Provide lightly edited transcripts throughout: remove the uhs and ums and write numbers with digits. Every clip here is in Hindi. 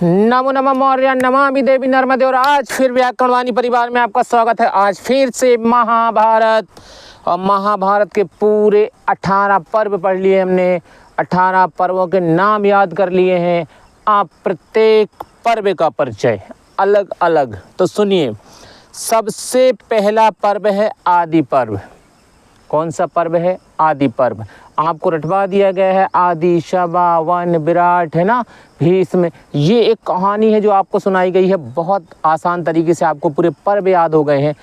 नमो नमः मौर्य नमामि देवी नर्मदे। और आज फिर व्याकरणवाणी परिवार में आपका स्वागत है। आज फिर से महाभारत और महाभारत के पूरे 18 पर्व पढ़ लिए हमने। 18 पर्वों के नाम याद कर लिए हैं। आप प्रत्येक पर्व का परिचय अलग अलग तो सुनिए। सबसे पहला पर्व है आदि पर्व। कौन सा पर्व है? आदि पर्व। आपको रटवा दिया गया है। आदि, शबा, वन, विराट, है ना, भीष्म। ये एक कहानी है जो आपको सुनाई गई है। बहुत आसान तरीके से आपको पूरे पर्व याद हो गए हैं।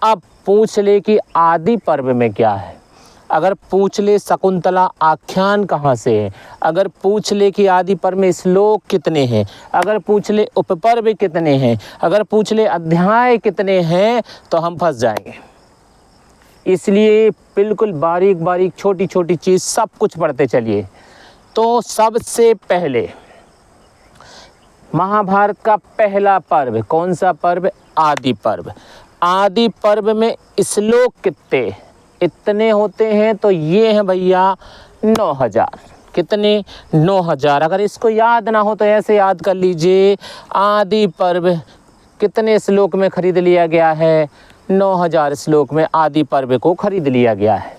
अब पूछ ले कि आदि पर्व में क्या है। अगर पूछ ले शकुंतला आख्यान कहाँ से है, अगर पूछ ले कि आदि पर्व में श्लोक कितने हैं, अगर पूछ ले उपपर्व कितने हैं, अगर पूछ ले अध्याय कितने हैं, तो हम फंस जाएंगे। इसलिए बिल्कुल बारीक बारीक छोटी छोटी चीज़ सब कुछ पढ़ते चलिए। तो सबसे पहले महाभारत का पहला पर्व कौन सा पर्व? आदि पर्व। आदि पर्व में श्लोक कितने इतने होते हैं? तो ये हैं भैया 9000। कितने? 9000। अगर इसको याद ना हो तो ऐसे याद कर लीजिए। आदि पर्व कितने श्लोक में खरीद लिया गया है? 9000 श्लोक में आदि पर्व को खरीद लिया गया है।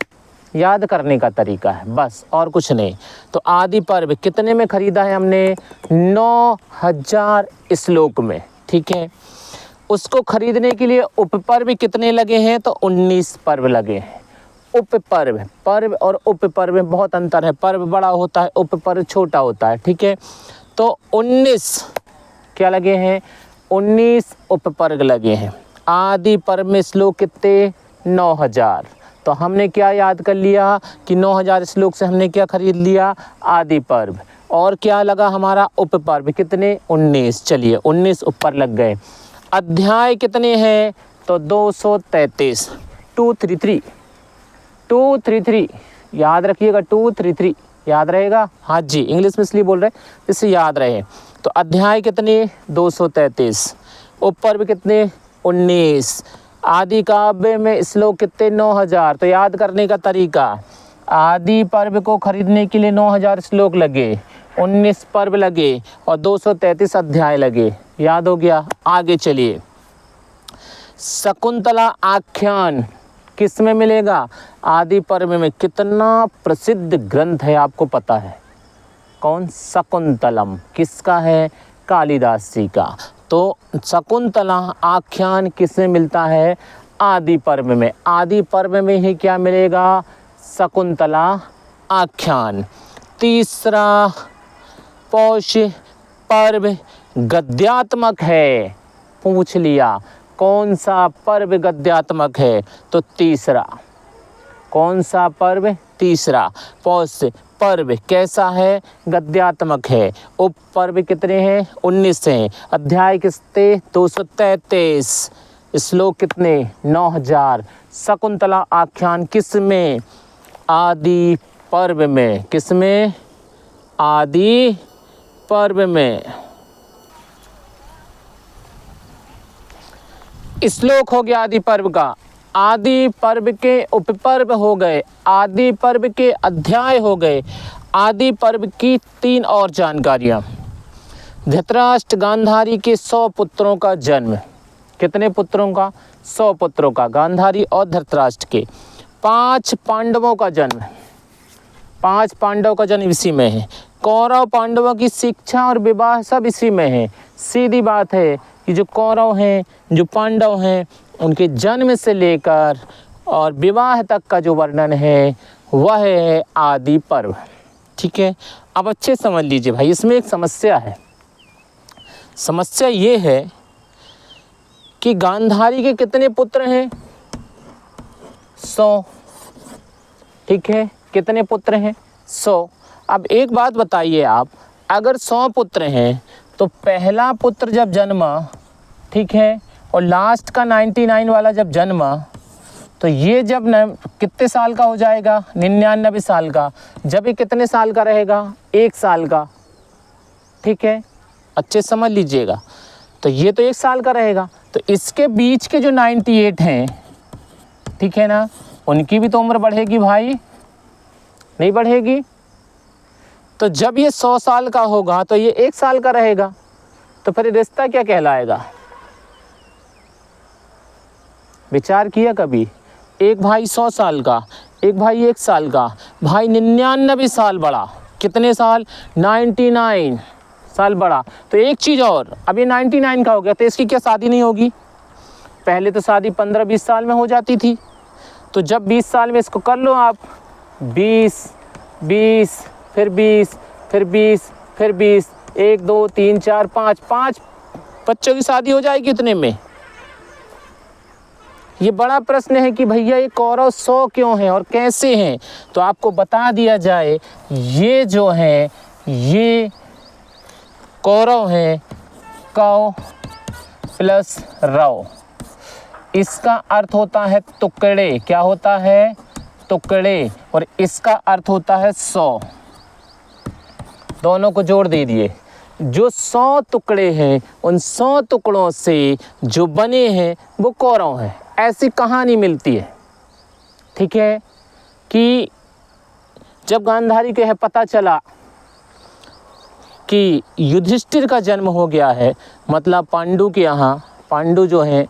याद करने का तरीका है बस, और कुछ नहीं। तो आदि पर्व कितने में खरीदा है हमने? 9000 श्लोक में। ठीक है। उसको खरीदने के लिए उपपर्व कितने लगे हैं? तो 19 पर्व लगे हैं। उपपर्व, पर्व और उपपर्व में बहुत अंतर है। पर्व बड़ा होता है, उपपर्व छोटा होता है। ठीक है। तो 19 क्या लगे हैं? 19 उपपर्व लगे हैं। आदि पर्व में श्लोक कितने? 9000। तो हमने क्या याद कर लिया कि 9000 श्लोक से हमने क्या खरीद लिया? आदि पर्व। और क्या लगा हमारा? उपपर्व। कितने? 19। चलिए 19 ऊपर लग गए। अध्याय कितने हैं? तो 233। 233 याद रखिएगा। 233 याद रहेगा। हाँ जी, इंग्लिश में इसलिए बोल रहे हैं इससे याद रहे। तो अध्याय कितने? 233। उपपर्व कितने? 19। आदि काव्य में श्लोक कितने? 9000। तो याद करने का तरीका, आदि पर्व को खरीदने के लिए 9000 श्लोक लगे, 19 पर्व लगे और 233 अध्याय लगे। याद हो गया। आगे चलिए। शकुंतला आख्यान किस में मिलेगा? आदि पर्व में। कितना प्रसिद्ध ग्रंथ है आपको पता है? कौन? शकुंतलम। किसका है? कालिदास जी का। तो शकुंतला आख्यान किसमें मिलता है? आदि पर्व में। आदि पर्व में ही क्या मिलेगा? शकुंतला आख्यान। तीसरा पौष पर्व गद्यात्मक है। पूछ लिया कौन सा पर्व गद्यात्मक है? तो तीसरा। कौन सा पर्व? तीसरा। पौष पर्व कैसा है? गद्यात्मक है। उप पर्व कितने हैं? 19 हैं। अध्याय कितने? 233। श्लोक कितने? 9000। शकुंतला आख्यान किस में? आदि पर्व में। किस में? आदि पर्व में। श्लोक हो गया आदि पर्व का। आदि पर्व के उपपर्व हो गए, आदि पर्व के अध्याय हो गए। आदि पर्व की 3 और जानकारियाँ। धृतराष्ट्र गांधारी के 100 पुत्रों का जन्म। कितने पुत्रों का? 100 पुत्रों का। गांधारी और धृतराष्ट्र के। 5 पांडवों का जन्म। 5 पांडवों का जन्म इसी में है। कौरव पांडवों की शिक्षा और विवाह सब इसी में है। सीधी बात है कि जो कौरव हैं, जो पांडव हैं, उनके जन्म से लेकर और विवाह तक का जो वर्णन है वह है आदि पर्व। ठीक है। अब अच्छे समझ लीजिए भाई, इसमें एक समस्या है। समस्या ये है कि गांधारी के कितने पुत्र हैं? 100। ठीक है। कितने पुत्र हैं? 100। अब एक बात बताइए आप, अगर 100 पुत्र हैं तो पहला पुत्र जब जन्मा, ठीक है, और लास्ट का 99 वाला जब जन्मा, तो ये जब कितने साल का हो जाएगा? 99 साल का। जब ये कितने साल का रहेगा? 1 साल का। ठीक है, अच्छे समझ लीजिएगा। तो ये तो 1 साल का रहेगा। तो इसके बीच के जो 98 हैं, ठीक है ना, उनकी भी तो उम्र बढ़ेगी भाई, नहीं बढ़ेगी? तो जब ये 100 साल का होगा तो ये 1 साल का रहेगा। तो फिर रिश्ता क्या कहलाएगा? विचार किया कभी? एक भाई 100 साल का, एक भाई 1 साल का, भाई 99 साल बड़ा। कितने साल? 99 साल बड़ा। तो एक चीज़ और, अब ये 99 का हो गया तो इसकी क्या शादी नहीं होगी? पहले तो शादी 15-20 साल में हो जाती थी। तो जब 20 साल में इसको कर लो आप, 20 20 फिर 20 फिर 20 फिर 20, 1 2 3 4 5 बच्चों की शादी हो जाएगी इतने में। ये बड़ा प्रश्न है कि भैया ये कौरव 100 क्यों हैं और कैसे हैं? तो आपको बता दिया जाए, ये जो है ये कौरव हैं, कौ प्लस रव। इसका अर्थ होता है टुकड़े। क्या होता है? टुकड़े। और इसका अर्थ होता है 100। दोनों को जोड़ दे दिए। जो 100 टुकड़े हैं, उन 100 टुकड़ों से जो बने हैं वो कौरव हैं। ऐसी कहानी मिलती है, ठीक है, कि जब गांधारी को यह पता चला कि युधिष्ठिर का जन्म हो गया है, मतलब पांडु के यहाँ, पांडु जो हैं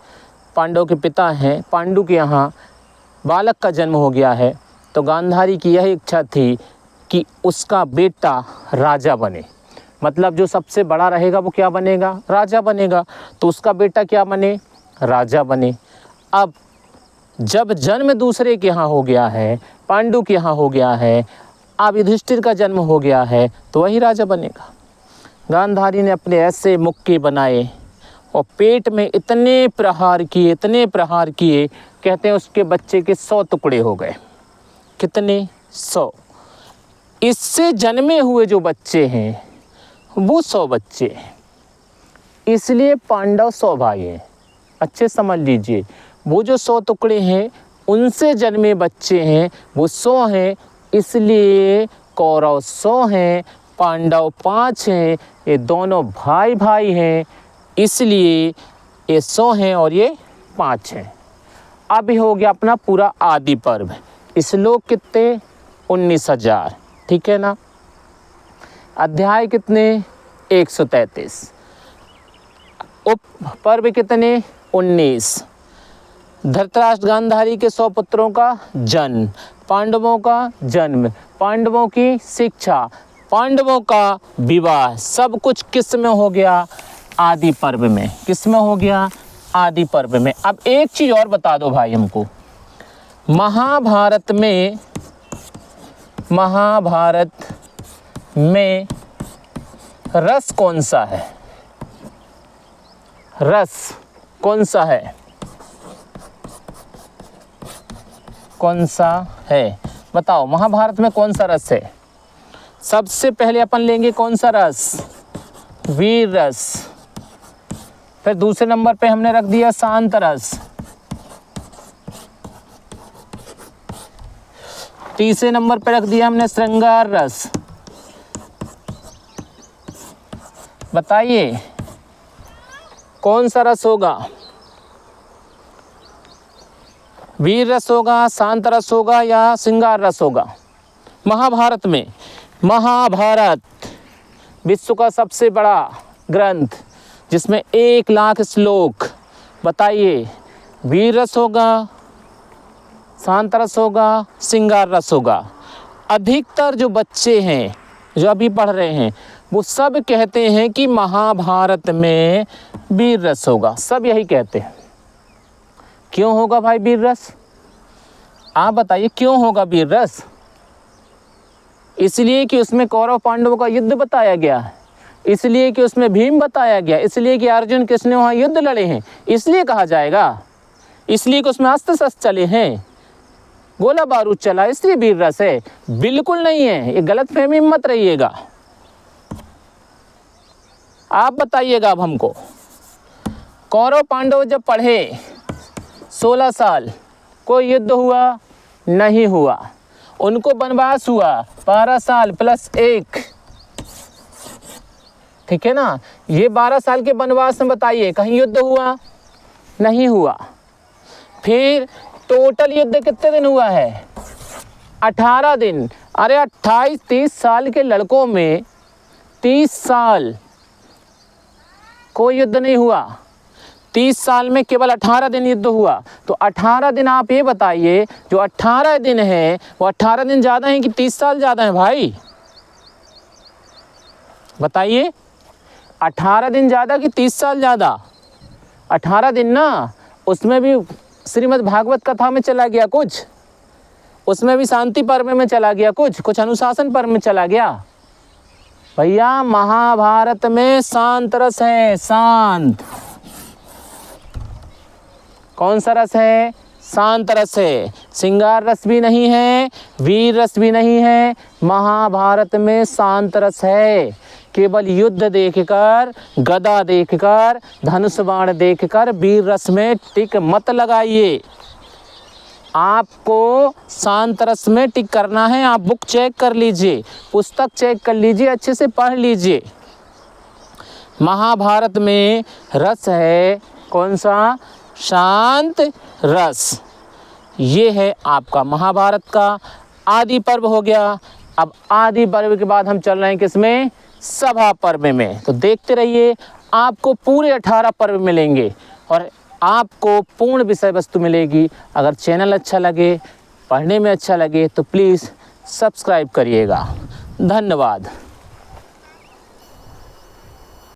पांडव के पिता हैं, पांडु के यहाँ बालक का जन्म हो गया है, तो गांधारी की यह इच्छा थी कि उसका बेटा राजा बने। मतलब जो सबसे बड़ा रहेगा वो क्या बनेगा? राजा बनेगा। तो उसका बेटा क्या बने? राजा बने। अब जब जन्म दूसरे के यहाँ हो गया है, पांडु के यहाँ हो गया है, अब युधिष्ठिर का जन्म हो गया है, तो वही राजा बनेगा। गांधारी ने अपने ऐसे मुक्के बनाए और पेट में इतने प्रहार किए, इतने प्रहार किए, कहते हैं उसके बच्चे के 100 टुकड़े हो गए। कितने? 100। इससे जन्मे हुए जो बच्चे हैं वो 100 बच्चे हैं। इसलिए पांडव 100 भाई हैं। अच्छे समझ लीजिए, वो जो 100 टुकड़े हैं उनसे जन्मे बच्चे हैं वो 100 हैं। इसलिए कौरव 100 हैं, पांडव 5 हैं। ये दोनों भाई भाई हैं, इसलिए ये 100 हैं और ये 5 हैं। अब हो गया अपना पूरा आदि पर्व। श्लोक कितने? 19,000, ठीक है ना। अध्याय कितने? 133। उप पर्व कितने? 19। धृतराष्ट्र गांधारी के 100 पुत्रों का जन्म, पांडवों का जन्म, पांडवों की शिक्षा, पांडवों का विवाह, सब कुछ किस में हो गया? आदि पर्व में। किस में हो गया? आदि पर्व में। अब एक चीज़ और बता दो भाई हमको, महाभारत में रस कौन सा है? रस कौन सा है? कौन सा है? बताओ, महाभारत में कौन सा रस है? सबसे पहले अपन लेंगे कौन सा रस? वीर रस। फिर दूसरे नंबर पे हमने रख दिया शांत रस। तीसरे नंबर पे रख दिया हमने श्रृंगार रस। बताइए कौन सा रस होगा? वीर रस होगा, शांत रस होगा या श्रृंगार रस होगा? महाभारत में, महाभारत विश्व का सबसे बड़ा ग्रंथ जिसमें 1 लाख श्लोक। बताइए, वीर रस होगा, शांत रस होगा, श्रृंगार रस होगा? अधिकतर जो बच्चे हैं जो अभी पढ़ रहे हैं वो सब कहते हैं कि महाभारत में वीर रस होगा। सब यही कहते हैं। क्यों होगा भाई वीर रस? आप बताइए क्यों होगा वीर रस? इसलिए कि उसमें कौरव पांडवों का युद्ध बताया गया है, इसलिए कि उसमें भीम बताया गया, इसलिए कि अर्जुन कृष्ण वहाँ युद्ध लड़े हैं, इसलिए कहा जाएगा। इसलिए कि उसमें अस्त्र शस्त्र चले हैं, गोला बारूद चला, इसलिए वीर रस है? बिल्कुल नहीं है। ये गलतफहमी में मत रहिएगा। आप बताइएगा अब हमको, कौरव पांडव जब पढ़े 16 साल, कोई युद्ध हुआ? नहीं हुआ। उनको वनवास हुआ 12 साल प्लस 1, ठीक है ना। ये 12 साल के वनवास में बताइए कहीं युद्ध हुआ? नहीं हुआ। फिर टोटल युद्ध कितने दिन हुआ है? 18 दिन। अरे 28-30 साल के लड़कों में 30 साल कोई युद्ध नहीं हुआ। 30 साल में केवल 18 दिन युद्ध हुआ। तो 18 दिन आप ये बताइए, जो 18 दिन है वो 18 दिन ज़्यादा हैं कि 30 साल ज़्यादा हैं भाई? बताइए, 18 दिन ज़्यादा कि 30 साल ज़्यादा? 18 दिन ना, उसमें भी श्रीमद् भागवत कथा में चला गया कुछ, उसमें भी शांति पर्व में चला गया कुछ अनुशासन पर्व में चला गया। भैया महाभारत में शांत रस है, शांत। कौन सा रस है? शांत रस है। श्रृंगार रस भी नहीं है, वीर रस भी नहीं है, महाभारत में शांत रस है। केवल युद्ध देखकर, गदा देखकर, धनुष बाण देखकर वीर रस में टिक मत लगाइए। आपको शांत रस में टिक करना है। आप बुक चेक कर लीजिए, पुस्तक चेक कर लीजिए, अच्छे से पढ़ लीजिए। महाभारत में रस है कौन सा? शांत रस। ये है आपका महाभारत का आदि पर्व हो गया। अब आदि पर्व के बाद हम चल रहे हैं किसमें? सभा पर्व में। तो देखते रहिए, आपको पूरे 18 पर्व मिलेंगे और आपको पूर्ण विषय वस्तु मिलेगी। अगर चैनल अच्छा लगे, पढ़ने में अच्छा लगे तो प्लीज़ सब्सक्राइब करिएगा। धन्यवाद।